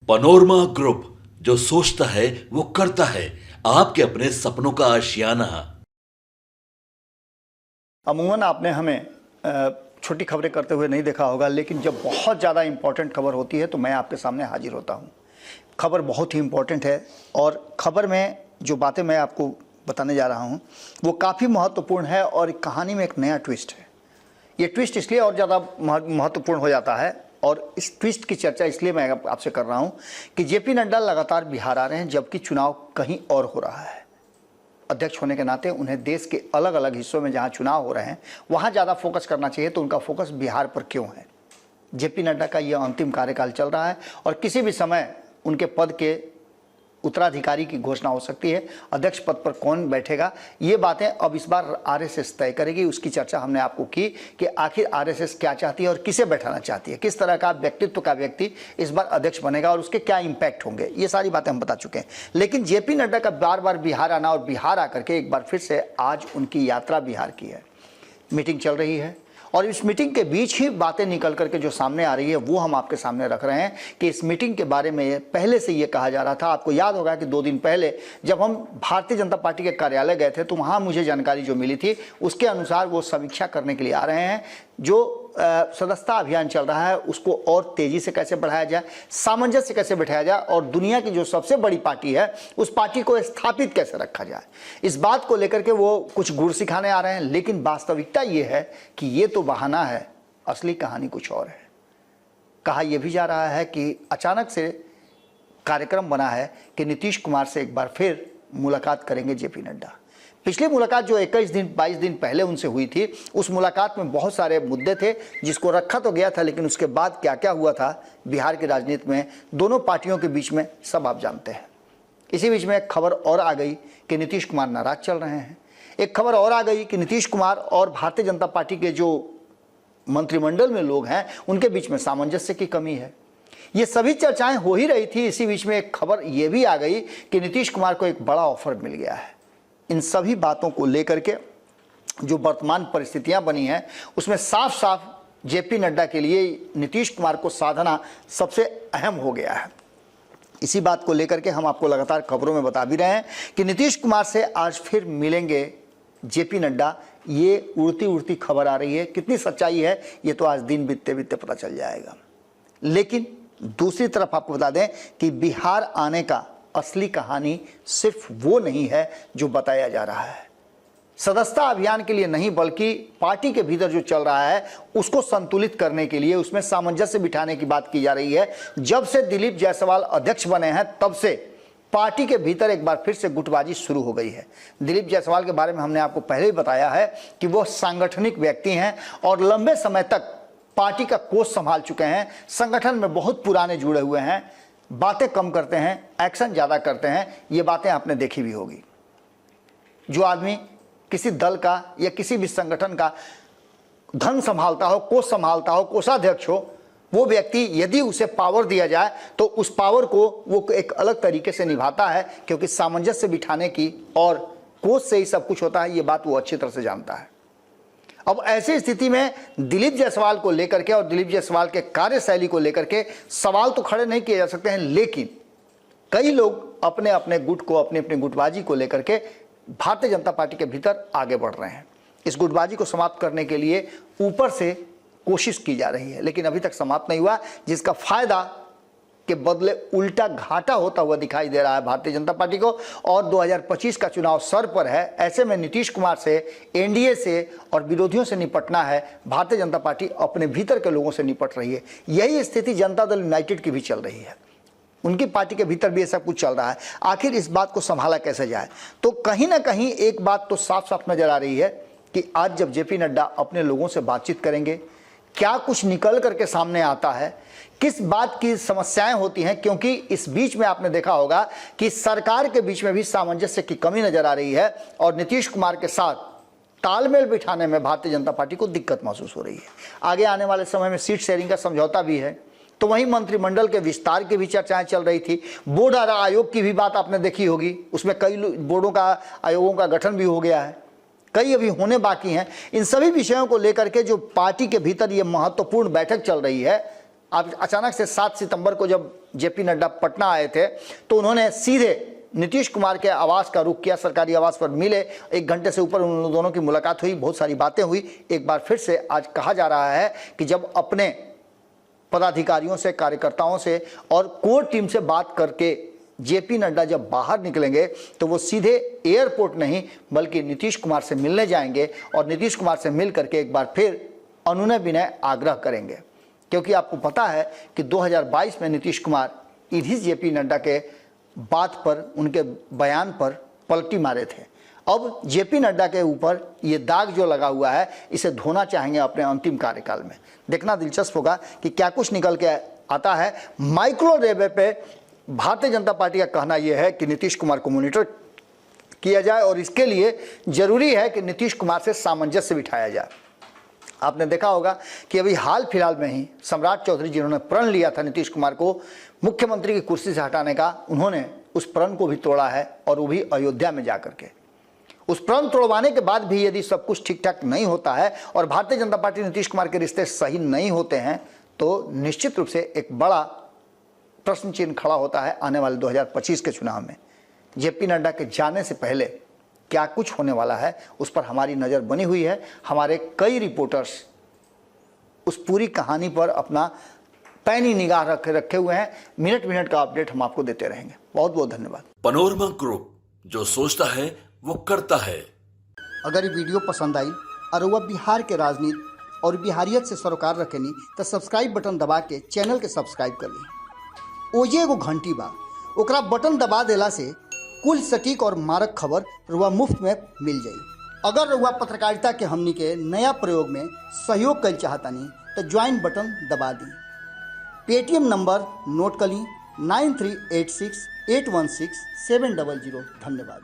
Panorama group, जो सोचता है वो करता है। आपके अपने सपनों का आशियाना। अमूमन आपने हमें छोटी खबरें करते हुए नहीं देखा होगा, लेकिन जब बहुत ज़्यादा इम्पोर्टेंट खबर होती है तो मैं आपके सामने हाजिर होता हूँ। खबर बहुत ही इम्पोर्टेंट है और खबर में जो बातें मैं आपको बताने जा रहा हूँ वो काफ़ी महत्वपूर्ण है और कहानी में एक नया ट्विस्ट है। ये ट्विस्ट इसलिए और ज़्यादा महत्वपूर्ण हो जाता है और इस ट्विस्ट की चर्चा इसलिए मैं आपसे कर रहा हूँ कि जेपी नड्डा लगातार बिहार आ रहे हैं, जबकि चुनाव कहीं और हो रहा है। अध्यक्ष होने के नाते उन्हें देश के अलग अलग हिस्सों में जहां चुनाव हो रहे हैं वहां ज़्यादा फोकस करना चाहिए, तो उनका फोकस बिहार पर क्यों है? जेपी नड्डा का यह अंतिम कार्यकाल चल रहा है और किसी भी समय उनके पद के उत्तराधिकारी की घोषणा हो सकती है। अध्यक्ष पद पर कौन बैठेगा, ये बातें अब इस बार आरएसएस तय करेगी। उसकी चर्चा हमने आपको की कि आखिर आरएसएस क्या चाहती है और किसे बैठाना चाहती है, किस तरह का व्यक्तित्व का व्यक्ति इस बार अध्यक्ष बनेगा और उसके क्या इम्पैक्ट होंगे, ये सारी बातें हम बता चुके हैं। लेकिन जेपी नड्डा का बार बार बिहार आना और बिहार आकर के एक बार फिर से आज उनकी यात्रा बिहार की है, मीटिंग चल रही है और इस मीटिंग के बीच ही बातें निकल करके जो सामने आ रही है वो हम आपके सामने रख रहे हैं कि इस मीटिंग के बारे में पहले से ये कहा जा रहा था। आपको याद होगा कि 2 दिन पहले जब हम भारतीय जनता पार्टी के कार्यालय गए थे तो वहाँ मुझे जानकारी जो मिली थी उसके अनुसार वो समीक्षा करने के लिए आ रहे हैं। जो सदस्यता अभियान चल रहा है उसको और तेजी से कैसे बढ़ाया जाए, सामंजस्य कैसे बैठाया जाए और दुनिया की जो सबसे बड़ी पार्टी है उस पार्टी को स्थापित कैसे रखा जाए, इस बात को लेकर के वो कुछ गुर सिखाने आ रहे हैं। लेकिन वास्तविकता ये है कि ये तो बहाना है, असली कहानी कुछ और है। कहा यह भी जा रहा है कि अचानक से कार्यक्रम बना है कि नीतीश कुमार से एक बार फिर मुलाकात करेंगे जेपी नड्डा। पिछली मुलाकात जो 22 दिन पहले उनसे हुई थी, उस मुलाकात में बहुत सारे मुद्दे थे जिसको रखा तो गया था, लेकिन उसके बाद क्या क्या हुआ था बिहार की राजनीति में दोनों पार्टियों के बीच में सब आप जानते हैं। इसी बीच में एक खबर और आ गई कि नीतीश कुमार नाराज चल रहे हैं। एक खबर और आ गई कि नीतीश कुमार और भारतीय जनता पार्टी के जो मंत्रिमंडल में लोग हैं उनके बीच में सामंजस्य की कमी है। ये सभी चर्चाएं हो ही रही थी। इसी बीच में एक खबर ये भी आ गई कि नीतीश कुमार को एक बड़ा ऑफर मिल गया है। इन सभी बातों को लेकर के जो वर्तमान परिस्थितियां बनी हैं उसमें साफ साफ जेपी नड्डा के लिए नीतीश कुमार को साधना सबसे अहम हो गया है। इसी बात को लेकर के हम आपको लगातार खबरों में बता भी रहे हैं कि नीतीश कुमार से आज फिर मिलेंगे जेपी नड्डा। ये उड़ती उड़ती खबर आ रही है, कितनी सच्चाई है ये तो आज दिन बीतते बीतते पता चल जाएगा। लेकिन दूसरी तरफ आपको बता दें कि बिहार आने का असली कहानी सिर्फ वो नहीं है जो बताया जा रहा है। सदस्यता अभियान के लिए नहीं, बल्कि पार्टी के भीतर जो चल रहा है उसको संतुलित करने के लिए, उसमें सामंजस्य बिठाने की बात की जा रही है। जब से दिलीप जायसवाल अध्यक्ष बने हैं तब से पार्टी के भीतर एक बार फिर से गुटबाजी शुरू हो गई है। दिलीप जायसवाल के बारे में हमने आपको पहले ही बताया है कि वो सांगठनिक व्यक्ति हैं और लंबे समय तक पार्टी का कोष संभाल चुके हैं, संगठन में बहुत पुराने जुड़े हुए हैं, बातें कम करते हैं, एक्शन ज़्यादा करते हैं। ये बातें आपने देखी भी होगी। जो आदमी किसी दल का या किसी भी संगठन का धन संभालता हो, कोष संभालता हो, कोषाध्यक्ष हो, वो व्यक्ति यदि उसे पावर दिया जाए तो उस पावर को वो एक अलग तरीके से निभाता है, क्योंकि सामंजस्य बिठाने की और कोष से ही सब कुछ होता है, ये बात वो अच्छी तरह से जानता है। अब ऐसी स्थिति में दिलीप जायसवाल को लेकर के और दिलीप जायसवाल के कार्यशैली को लेकर के सवाल तो खड़े नहीं किए जा सकते हैं, लेकिन कई लोग अपने अपने गुट को, अपनी अपनी गुटबाजी को लेकर के भारतीय जनता पार्टी के भीतर आगे बढ़ रहे हैं। इस गुटबाजी को समाप्त करने के लिए ऊपर से कोशिश की जा रही है, लेकिन अभी तक समाप्त नहीं हुआ, जिसका फायदा के बदले उल्टा घाटा होता हुआ दिखाई दे रहा है भारतीय जनता पार्टी को। और 2025 का चुनाव सर पर है। ऐसे में नीतीश कुमार से, एनडीए से और विरोधियों से निपटना है। भारतीय जनता पार्टी अपने भीतर के लोगों से निपट रही है। यही स्थिति जनता दल यूनाइटेड की भी चल रही है। उनकी पार्टी के भीतर भी ऐसा कुछ चल रहा है। आखिर इस बात को संभाला कैसे जाए? तो कहीं ना कहीं एक बात तो साफ साफ नजर आ रही है कि आज जब जेपी नड्डा अपने लोगों से बातचीत करेंगे, क्या कुछ निकल करके सामने आता है, किस बात की समस्याएं होती हैं, क्योंकि इस बीच में आपने देखा होगा कि सरकार के बीच में भी सामंजस्य की कमी नजर आ रही है और नीतीश कुमार के साथ तालमेल बिठाने में भारतीय जनता पार्टी को दिक्कत महसूस हो रही है। आगे आने वाले समय में सीट शेयरिंग का समझौता भी है, तो वहीं मंत्रिमंडल के विस्तार की भी चर्चाएं चल रही थी। बोर्ड आयोग की भी बात आपने देखी होगी, उसमें कई बोर्डों का, आयोगों का गठन भी हो गया है, कई अभी होने बाकी हैं। इन सभी विषयों को लेकर के जो पार्टी के भीतर ये महत्वपूर्ण बैठक चल रही है, अब अचानक से 7 सितंबर को जब जेपी नड्डा पटना आए थे तो उन्होंने सीधे नीतीश कुमार के आवास का रुख किया, सरकारी आवास पर मिले, 1 घंटे से ऊपर उन दोनों की मुलाकात हुई, बहुत सारी बातें हुई। एक बार फिर से आज कहा जा रहा है कि जब अपने पदाधिकारियों से, कार्यकर्ताओं से और कोर टीम से बात करके जेपी नड्डा जब बाहर निकलेंगे तो वो सीधे एयरपोर्ट नहीं बल्कि नीतीश कुमार से मिलने जाएंगे और नीतीश कुमार से मिल करके एक बार फिर अनुनय विनय आग्रह करेंगे। क्योंकि आपको पता है कि 2022 में नीतीश कुमार इन्हीं जेपी नड्डा के बात पर, उनके बयान पर पलटी मारे थे। अब जेपी नड्डा के ऊपर ये दाग जो लगा हुआ है इसे धोना चाहेंगे अपने अंतिम कार्यकाल में। देखना दिलचस्प होगा कि क्या कुछ निकल के आता है। माइक्रो लेवल पे भारतीय जनता पार्टी का कहना यह है कि नीतीश कुमार को मॉनिटर किया जाए और इसके लिए जरूरी है कि नीतीश कुमार से सामंजस्य बिठाया जाए। आपने देखा होगा कि अभी हाल फिलहाल में ही सम्राट चौधरी जिन्होंने प्रण लिया था नीतीश कुमार को मुख्यमंत्री की कुर्सी से हटाने का, उन्होंने उस प्रण को भी तोड़ा है और वो भी अयोध्या में जाकर के। उस प्रण तोड़वाने के बाद भी यदि सब कुछ ठीक ठाक नहीं होता है और भारतीय जनता पार्टी नीतीश कुमार के रिश्ते सही नहीं होते हैं तो निश्चित रूप से एक बड़ा प्रश्न चिन्ह खड़ा होता है आने वाले 2025 के चुनाव में। जेपी नड्डा के जाने से पहले क्या कुछ होने वाला है उस पर हमारी नज़र बनी हुई है। हमारे कई रिपोर्टर्स उस पूरी कहानी पर अपना पैनी निगाह रखे हुए हैं। मिनट मिनट का अपडेट हम आपको देते रहेंगे। बहुत बहुत धन्यवाद। पनोरमा ग्रुप, जो सोचता है वो करता है। अगर ये वीडियो पसंद आई और वह बिहार के राजनीति और बिहारियत से सरोकार रखेनी तो सब्सक्राइब बटन दबा के चैनल के सब्सक्राइब कर ली। ओजे एगो घंटी बा, ओकरा बटन दबा देला से कुल सटीक और मारक खबर रुआ मुफ्त में मिल जाई। अगर रुआ पत्रकारिता के हमनी के नया प्रयोग में सहयोग कर चाहतानी तो ज्वाइन बटन दबा दी। पेटीएम नंबर नोट कर ली 9386816700। धन्यवाद।